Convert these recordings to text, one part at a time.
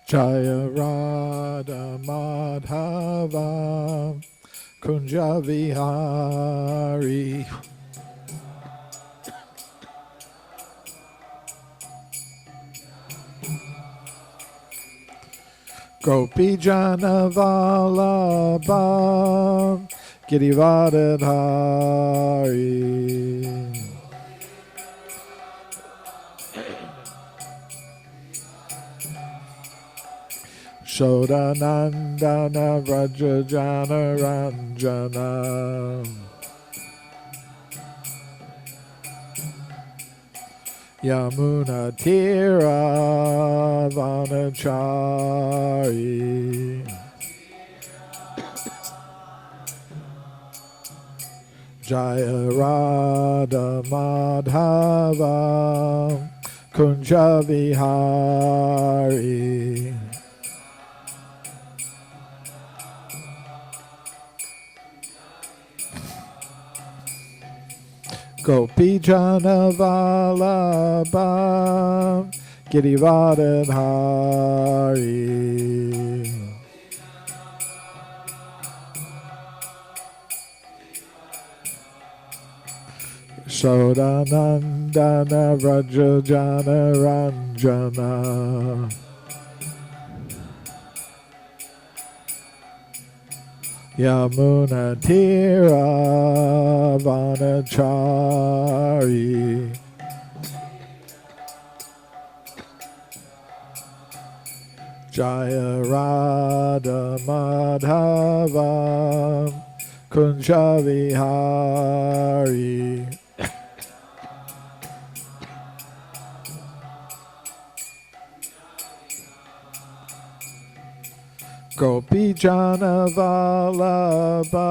Jaya Radha Madhava Kunja Vihari. Gopi Jana Vallabha Girivardhari. Shodanandana Vrajajana Ranjana Yamuna Tira Vanachari. Jaya Radha Madhava Kunja Vihari. Gopi Jana Vallabha Girivardhari. Shodanandana Vrajajana Ranjana Yamuna Tira Vanachari. Jaya Radha Madhava Kunja Vihari. Gopi Jana Vallabha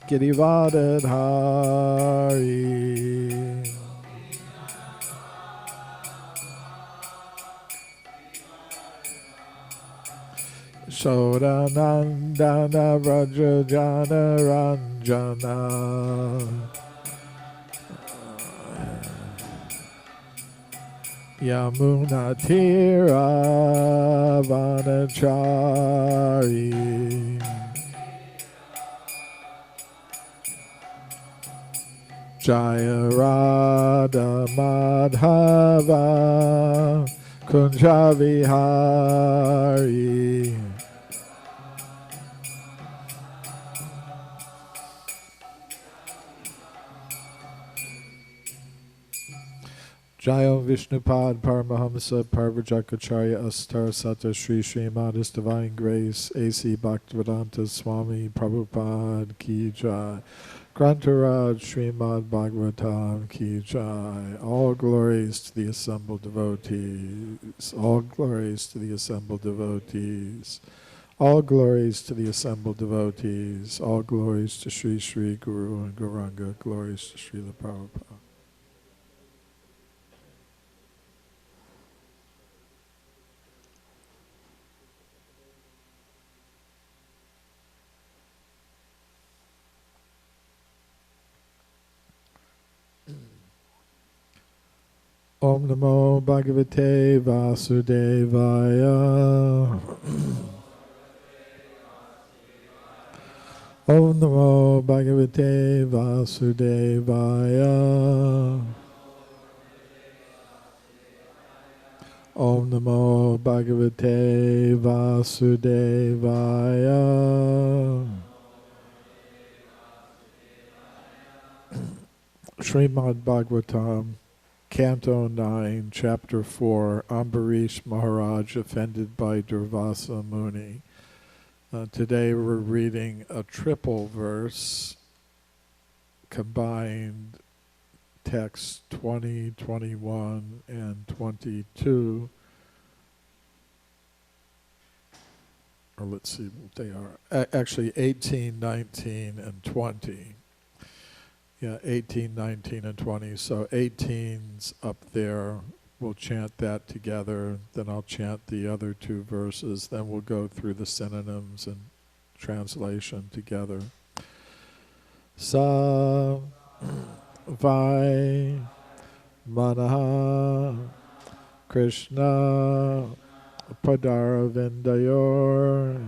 Girivardhari. Shodanandana Vrajajana Ranjana Yamuna Tira Vanachari. Jaya Radha Madhava Kunja Vihari. Jaya Vishnupad Paramahamsa Parvajakacharya Astar Sata Sri Srimad His Divine Grace A.C. Bhaktivedanta Swami Prabhupada Ki Jai. Grantaraj Srimad Bhagavatam Ki Jai. All glories to the assembled devotees. All glories to the assembled devotees. All glories to the assembled devotees. All glories to Sri Sri Guru and Gauranga. Glories to Srila Prabhupada. Om Namo Bhagavate Vasudevaya. Om Namo Bhagavate Vasudevaya. Om Namo Bhagavate Vasudevaya. Srimad Bhagavatam, Canto 9, Chapter 4, Ambarish Maharaj offended by Durvasa Muni. Today we're reading a triple verse, combined texts 20, 21, and 22. Or let's see what they are. Actually 18, 19, and 20. Yeah, 18, 19, and 20. So 18's up there. We'll chant that together. Then I'll chant the other two verses. Then we'll go through the synonyms and translation together. Sa vai manaha Krishna Padara Vindayor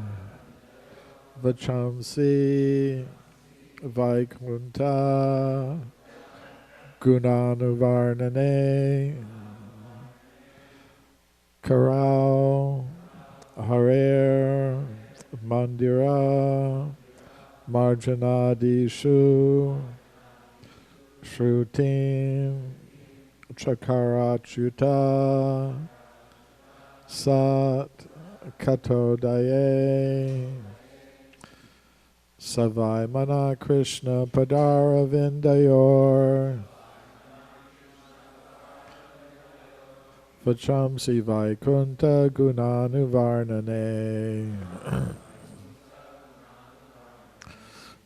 Vachamsi Vaikunta Gunanuvarnane Karau Harer Mandira Marjanadishu Shrutim Chakarachyuta Sat Katodaye Savai Mana Krishna Padara Vindayor Vachamsi Vaikunta Gunanuvarnane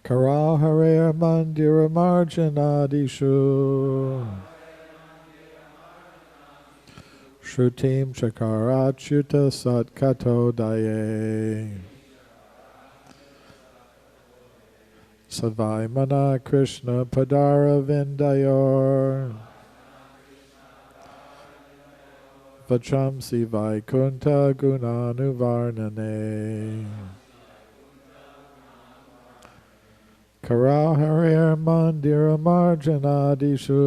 Karahare Mandira Marjanadishu Shrutim Chakarachyuta Satkato Daye Savai Mana Krishna Padara Vindayor Vachamsi Vaikunta Gunanuvarnane Karaharir Mandira Marjanadishu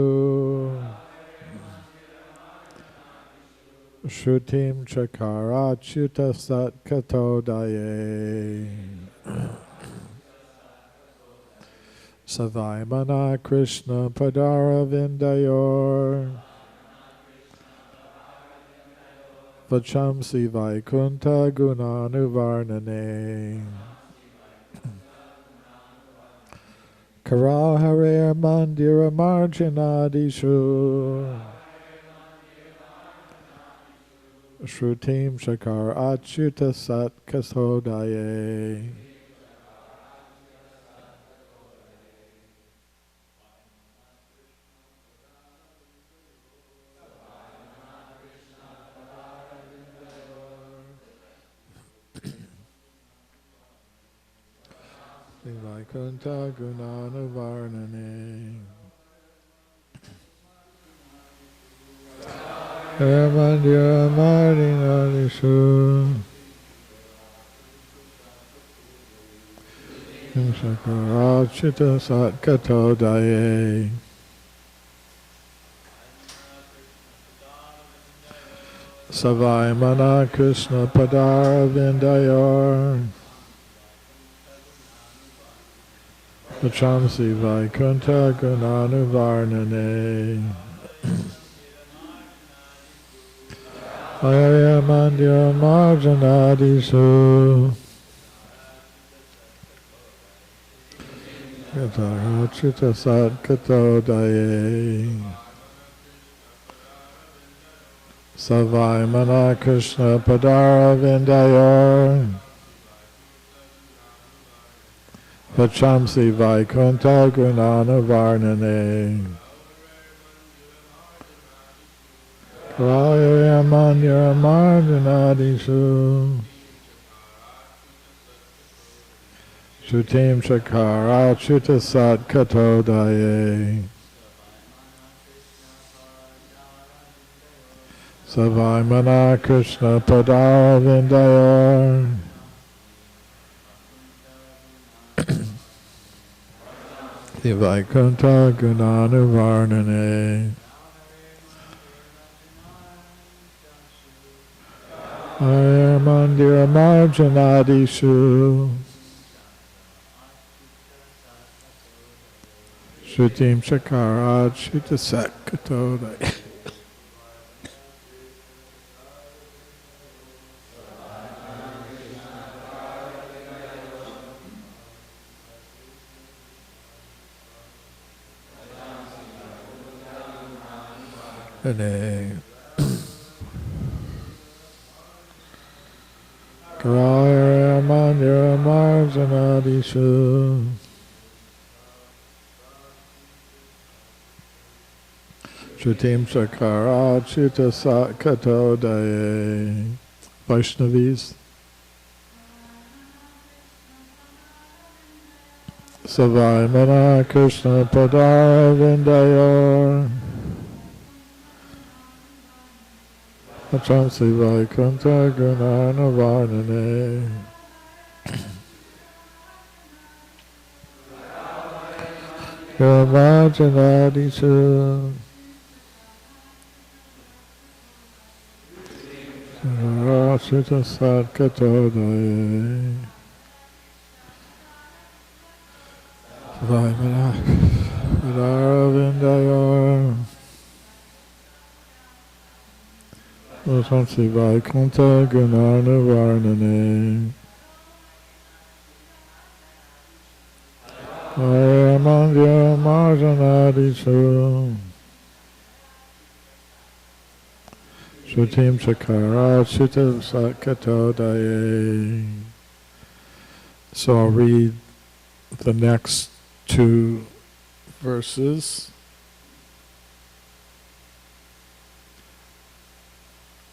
Shrutim Chakarachyuta Satkato Daye Savai Mana Krishna Padara Vindayor Vachamsi Vaikunta Gunanuvarnane Karaharir Mandira Marjanadishu Shrutim Shakar Achyuta Sat Kasodaye Vaikunta Gunanuvarnane Mandira Marjanadishu Shakarachyuta Satkato Daye Savai Mana Krishna Padara Vindayor Vachamsi Vaikunta Gunanuvarnane Ayaya Mandira Marjanadishu Yatarachyuta Satkato Daye Savai Mana Krishna Padara Vindayor Vachamsi Vaikunta Gunanuvarnane Karaya Mandira Marjanadishu Shrutim Chakarachyuta Satkato Daye Savai Mana Krishna Padara Vindayor Vaikunta Gunanuvarnane Ayaya Mandira Marjanadishu Shrutim Chakarachyuta Satkato Daye Karaya Mandira Marjanadishu Shrutim Chakarachyuta Satkato Daye Vaishnavis Savai Mana Krishna Padara Vindayor Achamsi Vaikunta Gunana Varnane Yamajanadisu Rasita Satkatodaye Vaimanak Vidaravindayor Achamsi Vaikunta Gunana Varnane Ayamandya Marjanadisu Shrutim Chakara Sutta Sakatodaye. So I'll read the next two verses.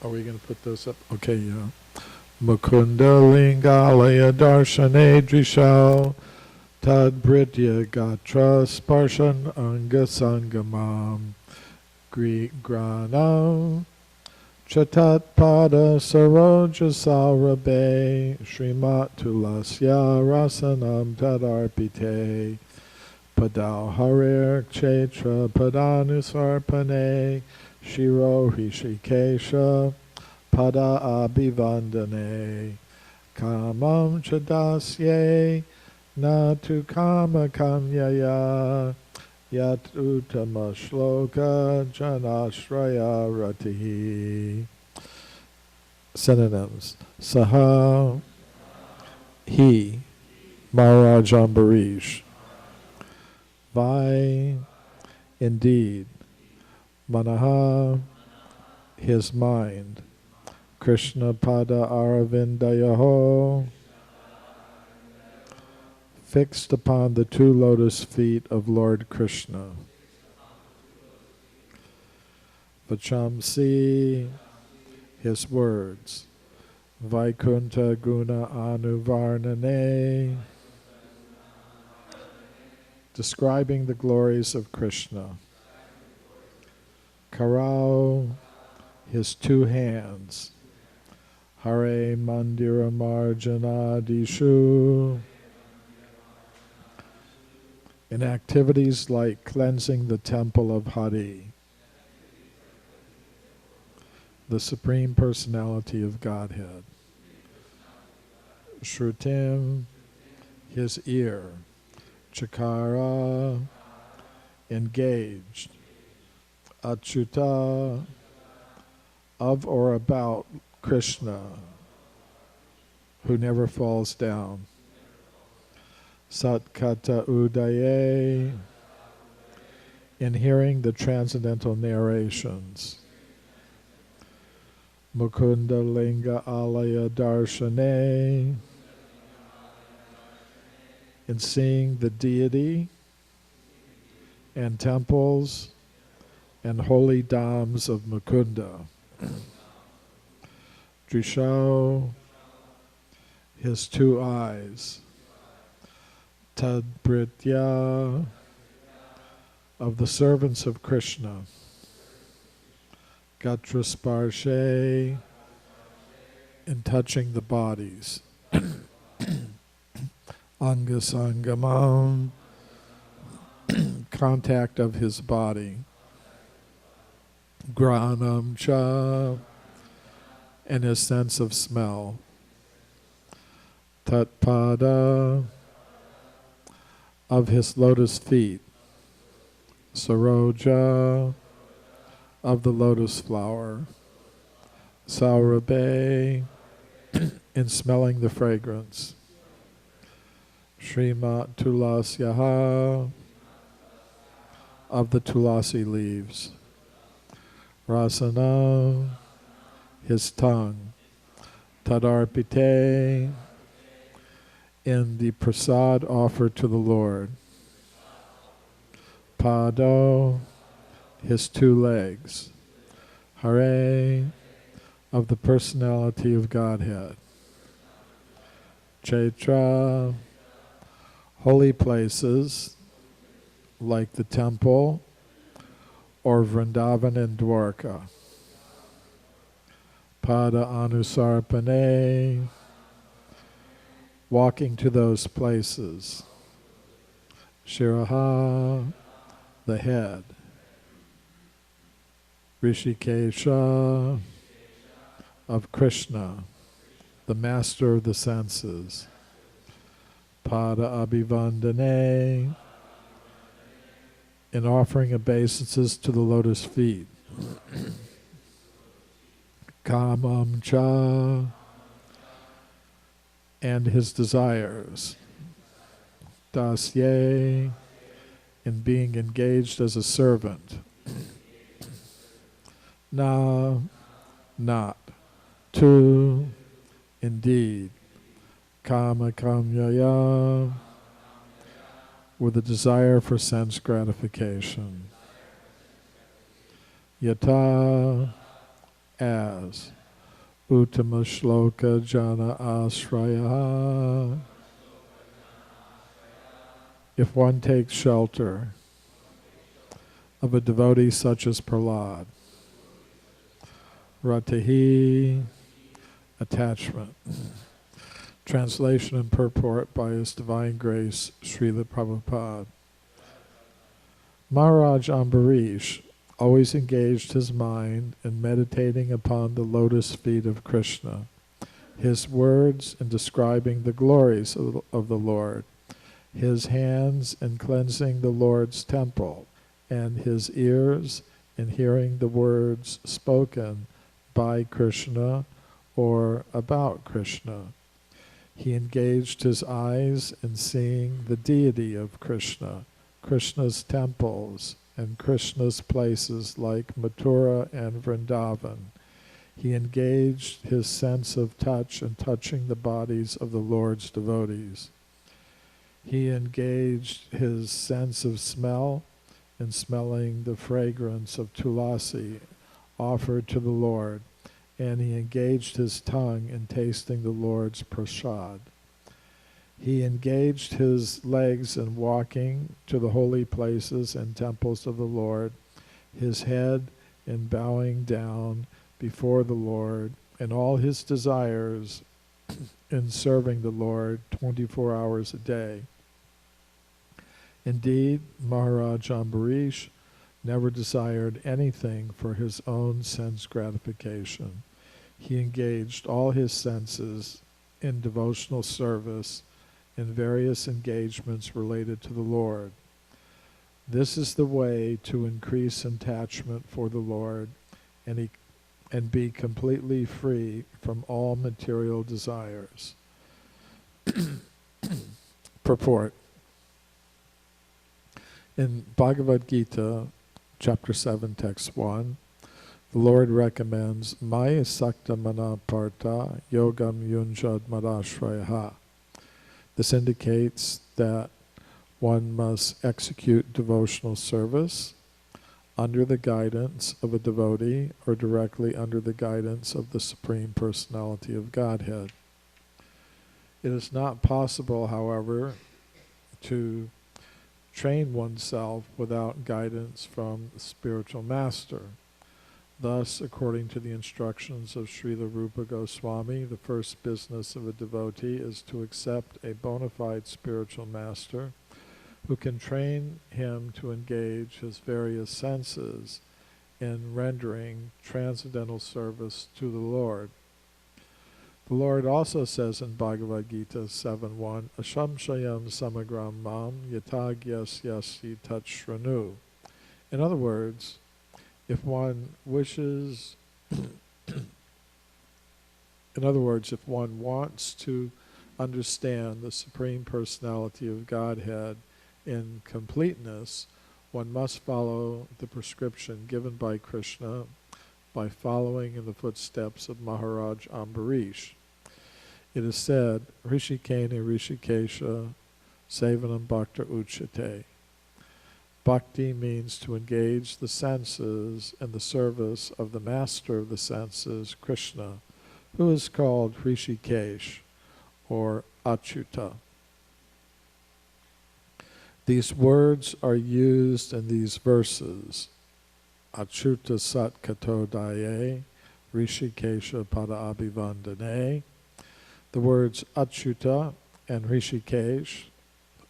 Are we going to put those up? Okay, yeah. Mukunda Lingalaya Darshane Drishao Tad Britya Gatra Sparshan Anga Sangamam Granam Chatat Pada Saroja Saurabe Srimat Tulasya Rasanam Tadarpite Padal Harir Chetra Padanusarpane Shiro Hishikesha Pada Abhivandane Kamam Chadasye Natu Kama Kamyaya Yat Uttama Shloka Janashraya Ratihi. Synonyms. Saha, he, Maharaj Ambarish. Vai, indeed. Manaha, his mind. Krishna Pada Aravindayaho, fixed upon the two lotus feet of Lord Krishna. Vachamsi, his words. Vaikunta Guna Anuvarnane, describing the glories of Krishna. Karau, his two hands. Hare Mandira Marjanadishu, in activities like cleansing the temple of Hari, the Supreme Personality of Godhead. Shrutim, his ear. Chakara, engaged. Achyuta, of or about Krishna, who never falls down. Satkata Udaye, in hearing the transcendental narrations. Mukunda Linga Alaya Darshane, in seeing the deity and temples and holy dhams of Mukunda. Drishao, his two eyes. Tadbritya, of the servants of Krishna. Gatrasparshe, in touching the bodies. Angasangamam, contact of his body. Granam cha, and his sense of smell. Tatpada, of his lotus feet. Saroja, of the lotus flower. Saurabe, in smelling the fragrance. Srimat Tulasyaha, of the tulasi leaves. Rasana, his tongue. Tadarpite, in the prasad offered to the Lord. Pado, his two legs. Hare, of the personality of Godhead. Chaitra, holy places like the temple or Vrindavan and Dwarka. Pada Anusarpane, walking to those places. Shiraha, the head. Rishikesha, of Krishna, the master of the senses. Pada Abhivandane, in offering obeisances to the lotus feet. Kamam cha, and his desires. Dasye, in being engaged as a servant. Na, not. Tu, indeed. Kama kamyaya, with a desire for sense gratification. Yata, as. Uttama shloka jana asraya, if one takes shelter of a devotee such as Prahlad. Ratahi, attachment. Translation and purport by His Divine Grace, Srila Prabhupada. Maharaj Ambarish always engaged his mind in meditating upon the lotus feet of Krishna, his words in describing the glories of the Lord, his hands in cleansing the Lord's temple, and his ears in hearing the words spoken by Krishna or about Krishna. He engaged his eyes in seeing the deity of Krishna, Krishna's temples, and Krishna's places like Mathura and Vrindavan. He engaged his sense of touch in touching the bodies of the Lord's devotees. He engaged his sense of smell in smelling the fragrance of tulasi offered to the Lord, and he engaged his tongue in tasting the Lord's prasad. He engaged his legs in walking to the holy places and temples of the Lord, his head in bowing down before the Lord, and all his desires in serving the Lord 24 hours a day. Indeed, Maharaj Ambarish never desired anything for his own sense gratification. He engaged all his senses in devotional service in various engagements related to the Lord. This is the way to increase attachment for the Lord and be completely free from all material desires. Purport. In Bhagavad Gita, chapter 7, text 1, the Lord recommends Maya Sakta Mana Partha Yogam Yunjad Madashrayaha. This indicates that one must execute devotional service under the guidance of a devotee or directly under the guidance of the Supreme Personality of Godhead. It is not possible, however, to train oneself without guidance from the spiritual master. Thus, according to the instructions of Srila Rupa Goswami, the first business of a devotee is to accept a bona fide spiritual master who can train him to engage his various senses in rendering transcendental service to the Lord. The Lord also says in Bhagavad Gita 7.1, Ashamshayam samagram mam yatagyas yasi tachranu. In other words, if one wishes, if one wants to understand the Supreme Personality of Godhead in completeness, one must follow the prescription given by Krishna by following in the footsteps of Maharaj Ambarish. It is said, Rishikena Rishikesha Sevanam Bhakta Uchate. Bhakti means to engage the senses in the service of the master of the senses, Krishna, who is called Rishikesh or Achyuta. These words are used in these verses. Achyuta Sat Kato Daye, Rishikesha Pada Abhivandane. The words Achyuta and Rishikesh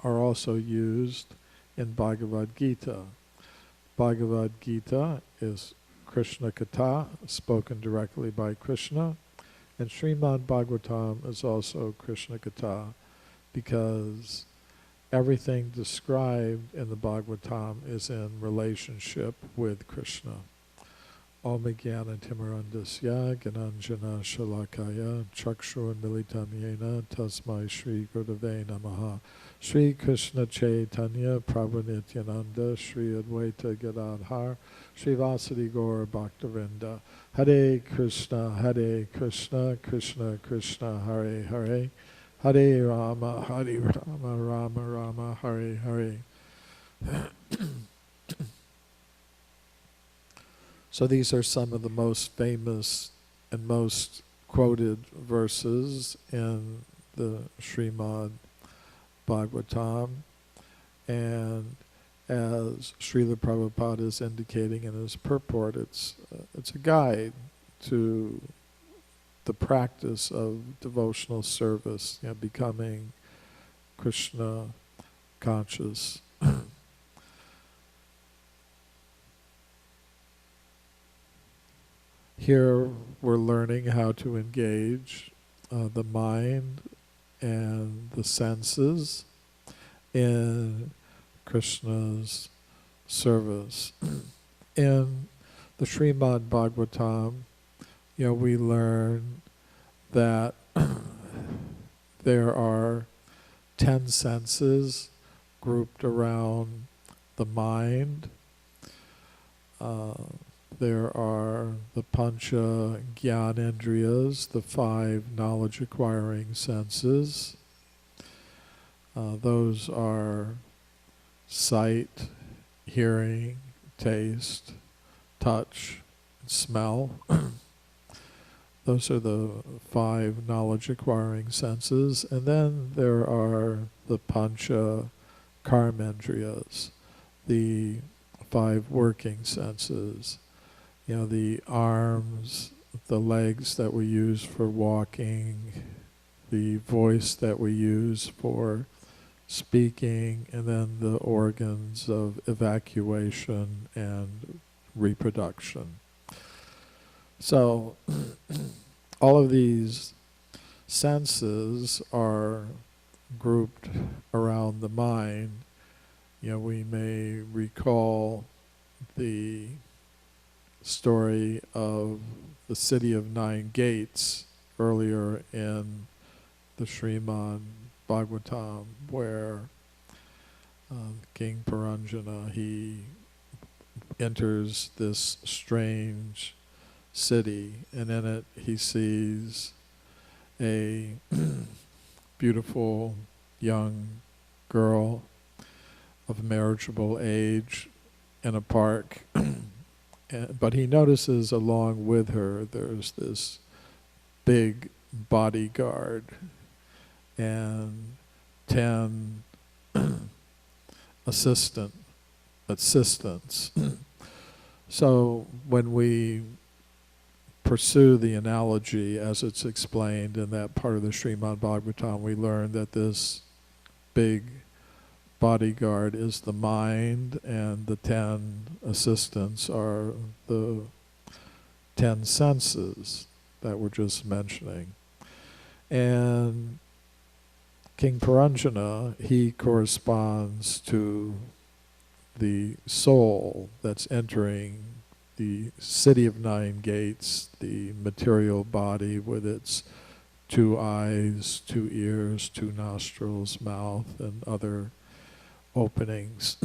are also used in Bhagavad Gita. Bhagavad Gita is Krishna Katha, spoken directly by Krishna, and Srimad Bhagavatam is also Krishna Katha, because everything described in the Bhagavatam is in relationship with Krishna. Om Jnana Timarandasya Gananjana Shalakaya Chakshur Militam Yena Tasmai Shri Gurave Namaha. Shri Krishna Chaitanya Prabhu Nityananda Shri Advaita Gadadhar Shri Vasadi Gaur Bhaktavinda. Hare Krishna Krishna Krishna Hare Hare Hare Rama Rama Rama Hare Hare. So these are some of the most famous and most quoted verses in the Srimad Bhagavatam, and as Srila Prabhupada is indicating in his purport, it's a guide to the practice of devotional service, becoming Krishna conscious. Here we're learning how to engage the mind and the senses in Krishna's service. In the Srimad Bhagavatam, we learn that there are 10 senses grouped around the mind. There are the Pancha Gyanendriyas, the 5 knowledge-acquiring senses. Those are sight, hearing, taste, touch, and smell. Those are the 5 knowledge-acquiring senses. And then there are the Pancha Karmendriyas, the 5 working senses. The arms, the legs that we use for walking, the voice that we use for speaking, and then the organs of evacuation and reproduction. So all of these senses are grouped around the mind. We may recall the story of the city of 9 gates earlier in the Srimad Bhagavatam, where King Paranjana, he enters this strange city, and in it he sees a beautiful young girl of marriageable age in a park. But he notices along with her there's this big bodyguard and 10 assistants. So when we pursue the analogy as it's explained in that part of the Srimad Bhagavatam, we learn that this big bodyguard is the mind, and the 10 assistants are the 10 senses that we're just mentioning. And King Paranjana, he corresponds to the soul that's entering the city of 9 gates, the material body with its 2 eyes, 2 ears, 2 nostrils, mouth, and other openings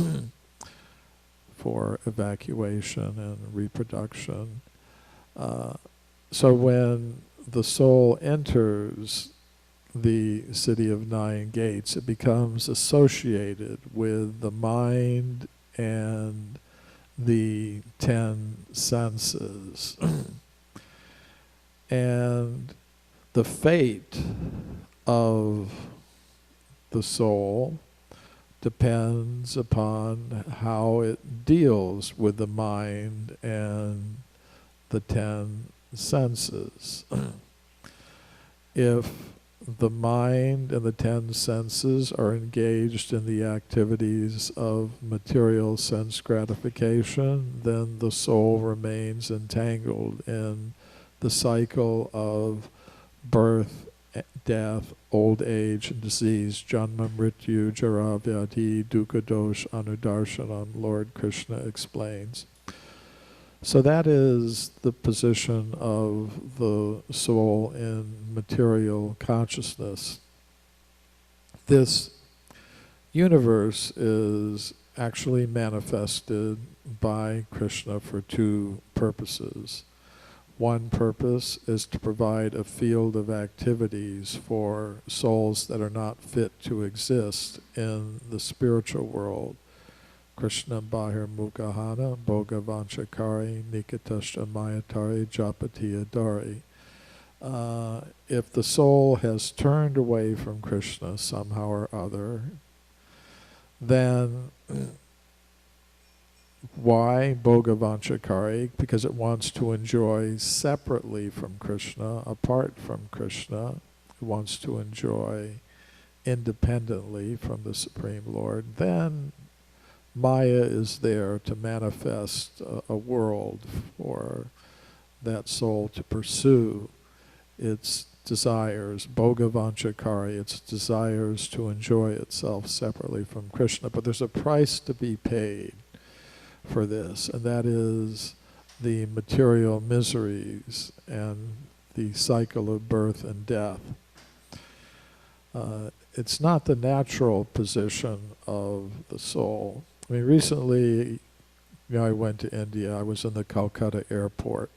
for evacuation and reproduction. So when the soul enters the city of 9 gates, it becomes associated with the mind and the 10 senses. And the fate of the soul depends upon how it deals with the mind and the 10 senses. If the mind and the 10 senses are engaged in the activities of material sense gratification, then the soul remains entangled in the cycle of birth, death, old age, and disease. Janma, Mrityu, Jara, Vyadhi, Dukkha, Dosh, Anudarshanam, Lord Krishna explains. So that is the position of the soul in material consciousness. This universe is actually manifested by Krishna for two purposes. One purpose is to provide a field of activities for souls that are not fit to exist in the spiritual world. Krishna Bahir Mukahana, Bhoga Vanchakari, Nikatashta Mayatari, Japatiya Dari. If the soul has turned away from Krishna somehow or other, then why Bhoga Vanchakari? Because it wants to enjoy separately from Krishna, apart from Krishna. It wants to enjoy independently from the Supreme Lord. Then Maya is there to manifest a world for that soul to pursue its desires, Bhoga Vanchakari, its desires to enjoy itself separately from Krishna. But there's a price to be paid for this, and that is the material miseries and the cycle of birth and death. It's not the natural position of the soul. I mean, recently, I went to India. I was in the Calcutta airport,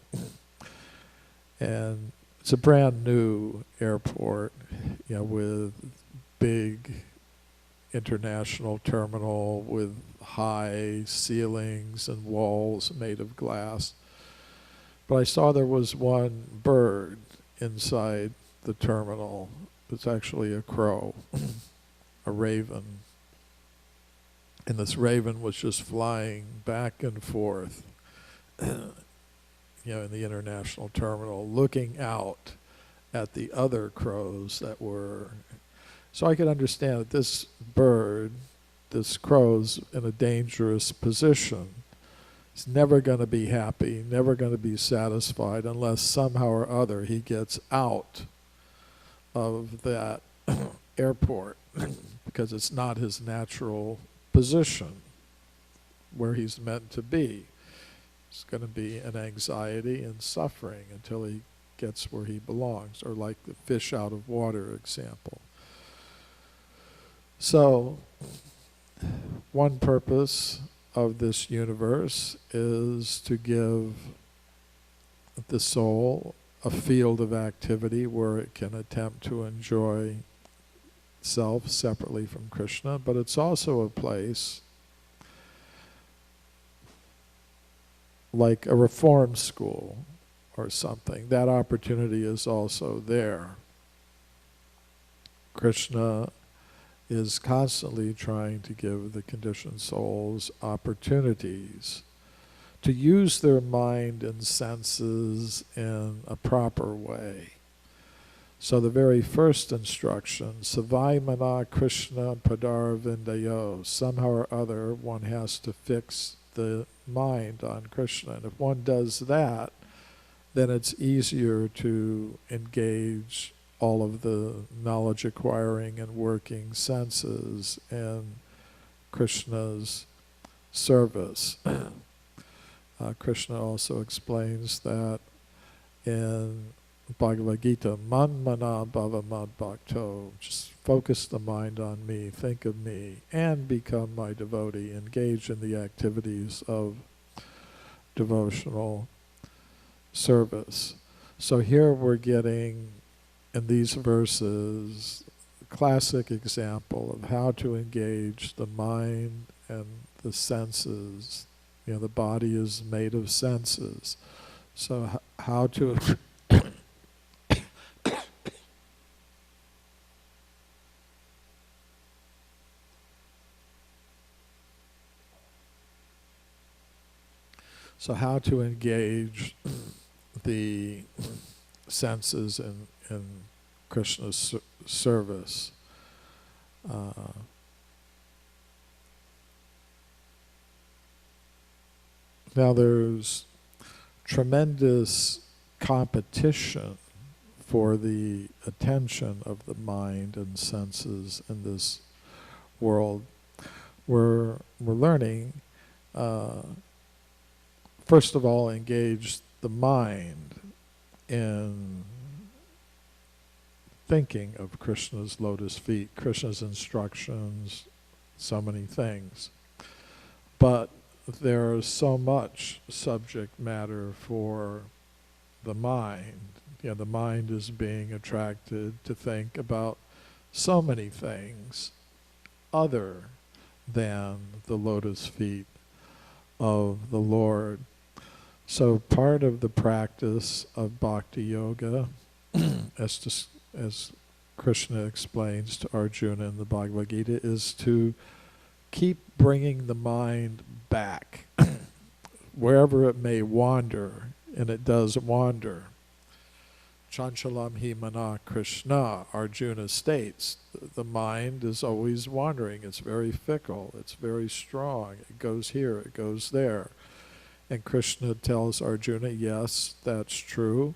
and it's a brand new airport, with big international terminal with high ceilings and walls made of glass. But I saw there was one bird inside the terminal. It's actually a crow, a raven. And this raven was just flying back and forth, in the international terminal, looking out at the other crows that were. So I could understand that this bird, this crow's in a dangerous position. He's never going to be happy, never going to be satisfied unless somehow or other he gets out of that airport because it's not his natural position where he's meant to be. It's going to be an anxiety and suffering until he gets where he belongs, or like the fish out of water example. So, one purpose of this universe is to give the soul a field of activity where it can attempt to enjoy self separately from Krishna, but it's also a place like a reform school or something. That opportunity is also there. Krishna is constantly trying to give the conditioned souls opportunities to use their mind and senses in a proper way. So the very first instruction, Savai Mana Krishna Padar Vindayo, somehow or other one has to fix the mind on Krishna. And if one does that, then it's easier to engage all of the knowledge acquiring and working senses in Krishna's service. Krishna also explains that in Bhagavad Gita, Man mana bhava mad bhakto, just focus the mind on me, think of me, and become my devotee, engage in the activities of devotional service. So here we're getting, in these verses, a classic example of how to engage the mind and the senses. The body is made of senses. So how to So how to engage the senses in Krishna's service. Now there's tremendous competition for the attention of the mind and senses in this world. We're learning, first of all, engage the mind in thinking of Krishna's lotus feet, Krishna's instructions, so many things. But there is so much subject matter for the mind. You know, the mind is being attracted to think about so many things other than the lotus feet of the Lord. So part of the practice of bhakti yoga, as Krishna explains to Arjuna in the Bhagavad Gita, is to keep bringing the mind back wherever it may wander, and it does wander. Chanchalam hi mana Krishna, Arjuna states, the mind is always wandering. It's very fickle. It's very strong. It goes here, it goes there. And Krishna tells Arjuna, yes, that's true,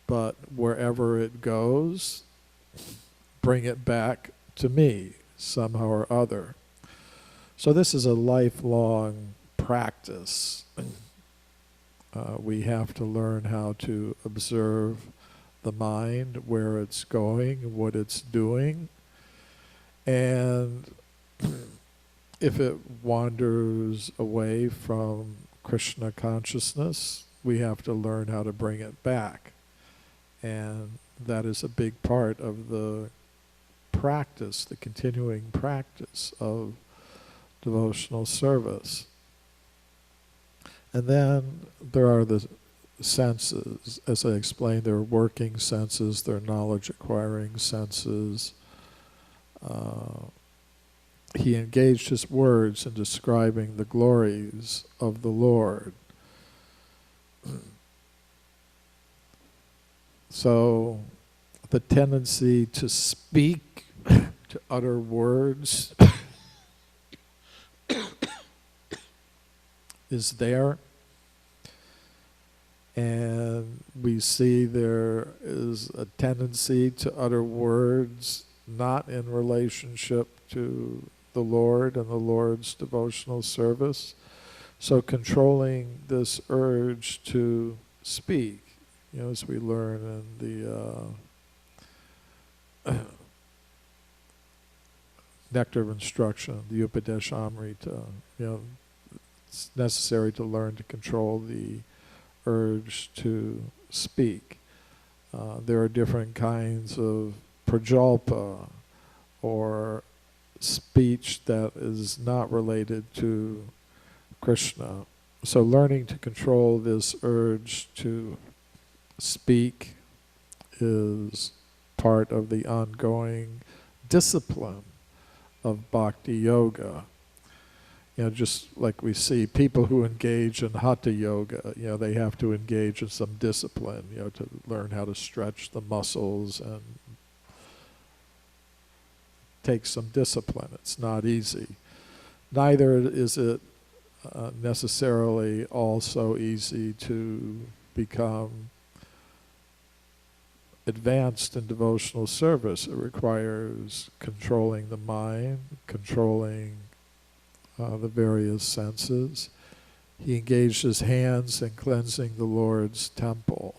but wherever it goes, bring it back to me somehow or other. So this is a lifelong practice. We have to learn how to observe the mind, where it's going, what it's doing, and if it wanders away from Krishna consciousness, we have to learn how to bring it back. And that is a big part of the practice, the continuing practice of devotional service. And then there are the senses. As I explained, there are working senses, there are knowledge-acquiring senses. He engaged his words in describing the glories of the Lord. So the tendency to speak, to utter words, is there. And we see there is a tendency to utter words not in relationship to the Lord and the Lord's devotional service. So controlling this urge to speak, you know, as we learn in the Nectar of Instruction, the Upadeshamrita, you know, it's necessary to learn to control the urge to speak. There are different kinds of prajalpa, or speech that is not related to Krishna. So learning to control this urge to speak is part of the ongoing discipline of bhakti yoga. You know, just like we see people who engage in hatha yoga, you know, they have to engage in some discipline, you know, to learn how to stretch the muscles and take some discipline. It's not easy. Neither is it necessarily also easy to become advanced in devotional service. It requires controlling the mind, controlling the various senses. He engaged his hands in cleansing the Lord's temple.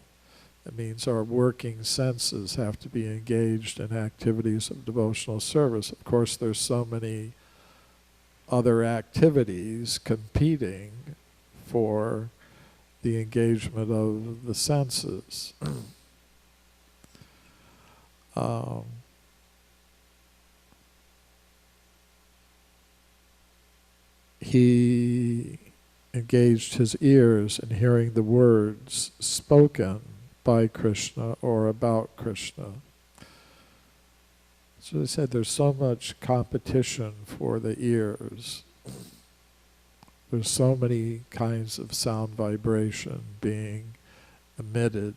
It means our working senses have to be engaged in activities of devotional service. Of course, there's so many other activities competing for the engagement of the senses. He engaged his ears in hearing the words spoken by Krishna or about Krishna. So they said there's so much competition for the ears. There's so many kinds of sound vibration being emitted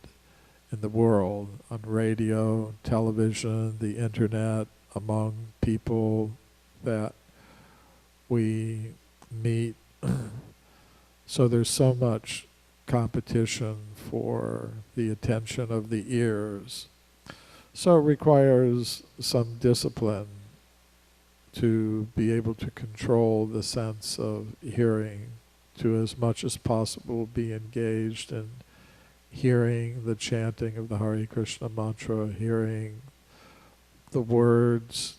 in the world, on radio, television, the internet, among people that we meet. So there's so much competition for the attention of the ears. So it requires some discipline to be able to control the sense of hearing, to as much as possible be engaged in hearing the chanting of the Hare Krishna mantra, hearing the words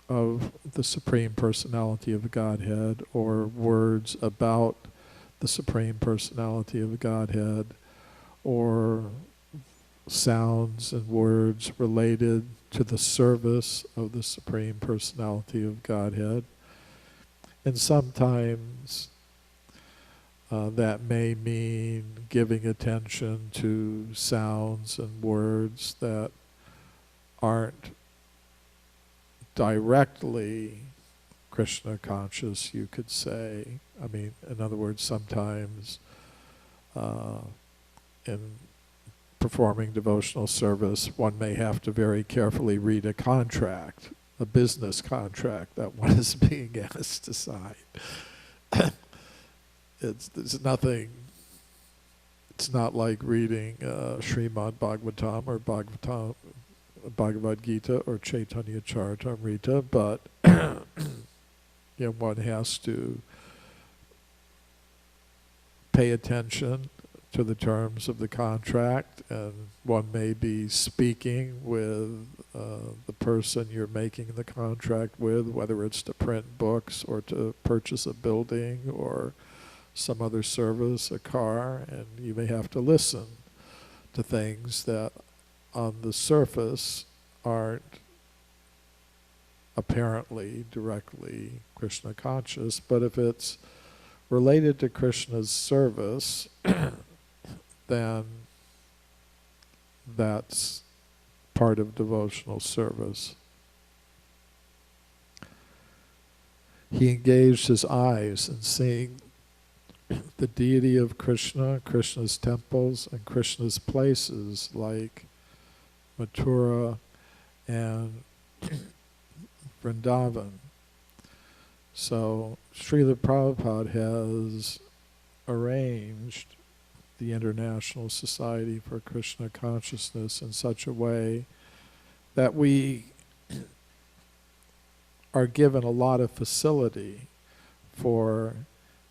of the Supreme Personality of the Godhead, or words about the Supreme Personality of the Godhead, or sounds and words related to the service of the Supreme Personality of Godhead. And sometimes that may mean giving attention to sounds and words that aren't directly Krishna conscious, you could say. I mean, in other words, sometimes in performing devotional service, one may have to very carefully read a contract, a business contract that one is being asked to sign. There's nothing, it's not like reading Srimad Bhagavatam or Bhagavad Gita or Chaitanya Charitamrita, but one has to pay attention to the terms of the contract, and one may be speaking with the person you're making the contract with, whether it's to print books or to purchase a building or some other service, a car, and you may have to listen to things that on the surface aren't apparently directly Krishna conscious, but if it's related to Krishna's service, then that's part of devotional service. He engaged his eyes in seeing the deity of Krishna, Krishna's temples, and Krishna's places like Mathura and Vrindavan. So Srila Prabhupada has arranged the International Society for Krishna Consciousness in such a way that we are given a lot of facility for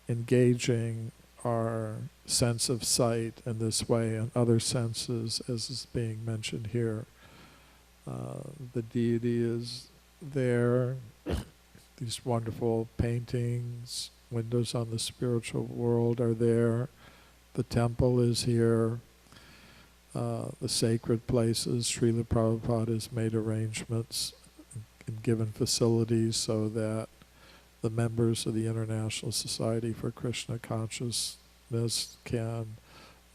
engaging our sense of sight in this way and other senses, as is being mentioned here. The deity is there, these wonderful paintings, windows on the spiritual world are there, the temple is here, the sacred places. Srila Prabhupada has made arrangements and given facilities so that the members of the International Society for Krishna Consciousness can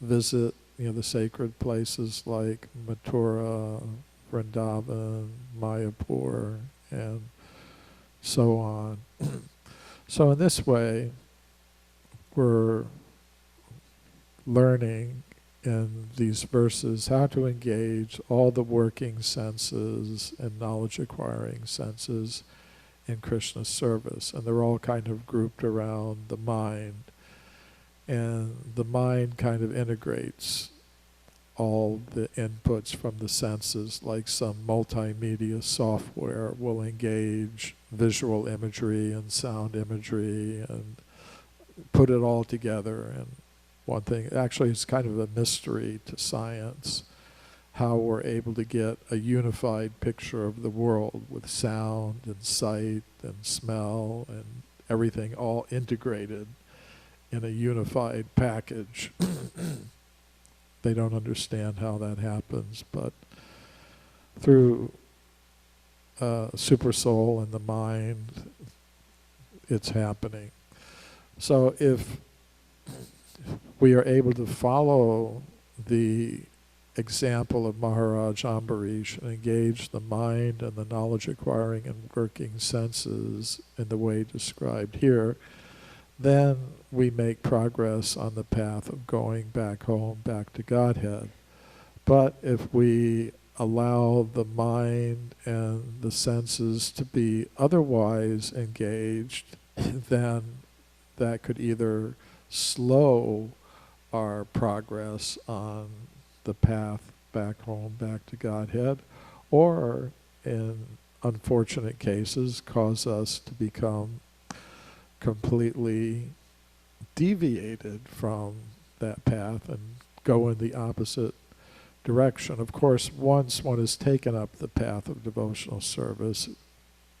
visit, the sacred places like Mathura, Vrindavan, Mayapur, and so on. So in this way, we're learning in these verses how to engage all the working senses and knowledge-acquiring senses in Krishna's service. And they're all kind of grouped around the mind. And the mind kind of integrates all the inputs from the senses, like some multimedia software will engage visual imagery and sound imagery and put it all together. And one thing, actually it's kind of a mystery to science, how we're able to get a unified picture of the world with sound and sight and smell and everything all integrated in a unified package. They don't understand how that happens, but through Super Soul and the mind, it's happening. So if we are able to follow the example of Maharaj Ambarish and engage the mind and the knowledge acquiring and working senses in the way described here, then we make progress on the path of going back home, back to Godhead. But if we allow the mind and the senses to be otherwise engaged, then that could either slow our progress on the path back home, back to Godhead, or in unfortunate cases cause us to become completely deviated from that path and go in the opposite direction. Of course, once one has taken up the path of devotional service,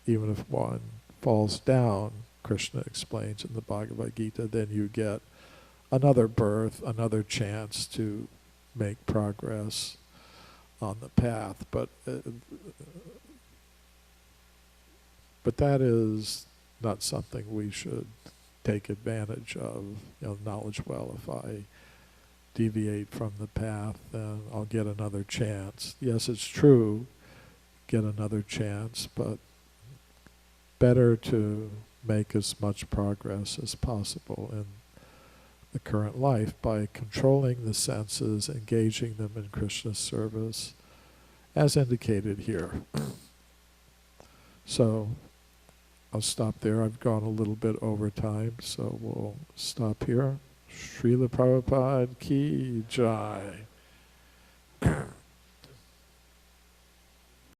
even if one falls down, Krishna explains in the Bhagavad Gita, then you get another birth, another chance to make progress on the path. But that is not something we should take advantage of. Knowledge, well, if I deviate from the path, then I'll get another chance. Yes, it's true, get another chance, but better to make as much progress as possible in the current life by controlling the senses, engaging them in Krishna's service, as indicated here. So I'll stop there. I've gone a little bit over time, so we'll stop here. Srila Prabhupada ki jai.